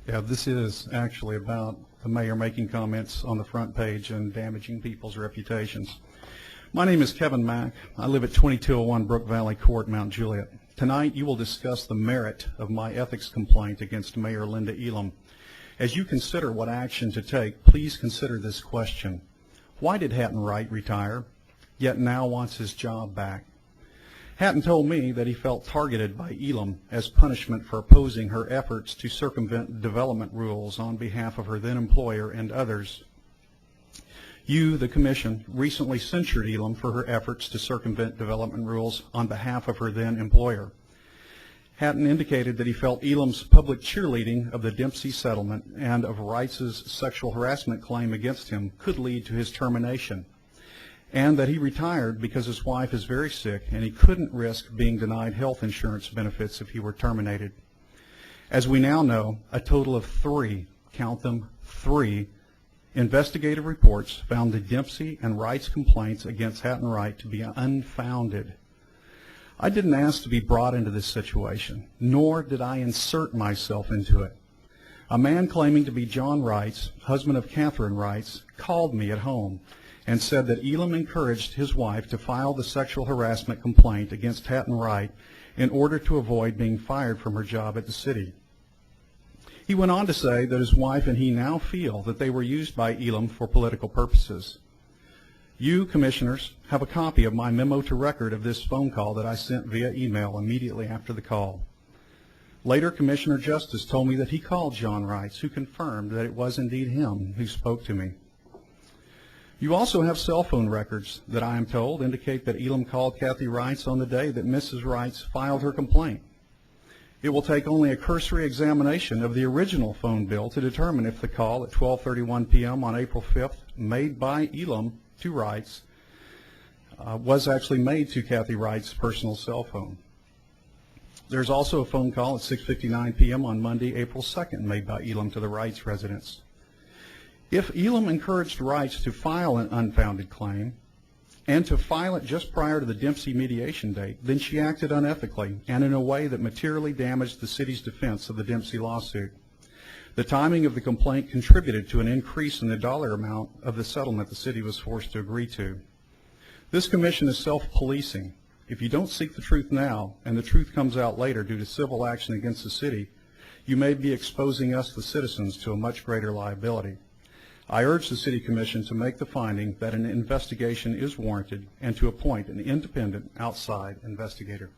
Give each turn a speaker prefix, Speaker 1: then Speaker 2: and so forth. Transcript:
Speaker 1: Yeah, this is actually about the mayor making comments on the front page and damaging people's reputations. My name is Kevin Mack. I live at 2201 Brook Valley Court, Mount Juliet. Tonight you will discuss the merit of my ethics complaint against Mayor Linda Elam. As you consider what action to take, please consider this question. Why did Hatton Wright retire, yet now wants his job back? Hatton told me that he felt targeted by Elam as punishment for opposing her efforts to circumvent development rules on behalf of her then employer and others. You, the Commission, recently censured Elam for her efforts to circumvent development rules on behalf of her then employer. Hatton indicated that he felt Elam's public cheerleading of the Dempsey settlement and of Wright's sexual harassment claim against him could lead to his termination, and that he retired because his wife is very sick and he couldn't risk being denied health insurance benefits if he were terminated. As we now know, a total of three, count them, three, investigative reports found the Dempsey and Wright's complaints against Hatton Wright to be unfounded. I didn't ask to be brought into this situation, nor did I insert myself into it. A man claiming to be John Wright's, husband of Catherine Wright's, called me at home and said that Elam encouraged his wife to file the sexual harassment complaint against Hatton Wright in order to avoid being fired from her job at the city. He went on to say that his wife and he now feel that they were used by Elam for political purposes. You, Commissioners, have a copy of my memo to record of this phone call that I sent via email immediately after the call. Later, Commissioner Justice told me that he called John Wrights, who confirmed that it was indeed him who spoke to me. You also have cell phone records that I am told indicate that Elam called Kathy Wrights on the day that Mrs. Wrights filed her complaint. It will take only a cursory examination of the original phone bill to determine if the call at 12:31 p.m. on April 5th made by Elam to Wrights was actually made to Kathy Wright's personal cell phone. There's also a phone call at 6:59 p.m. on Monday, April 2nd, made by Elam to the Wrights residence. If Elam encouraged Wrights to file an unfounded claim and to file it just prior to the Dempsey mediation date, then she acted unethically and in a way that materially damaged the city's defense of the Dempsey lawsuit. The timing of the complaint contributed to an increase in the dollar amount of the settlement the city was forced to agree to. This commission is self-policing. If you don't seek the truth now and the truth comes out later due to civil action against the city, you may be exposing us, the citizens, to a much greater liability. I urge the City Commission to make the finding that an investigation is warranted and to appoint an independent outside investigator.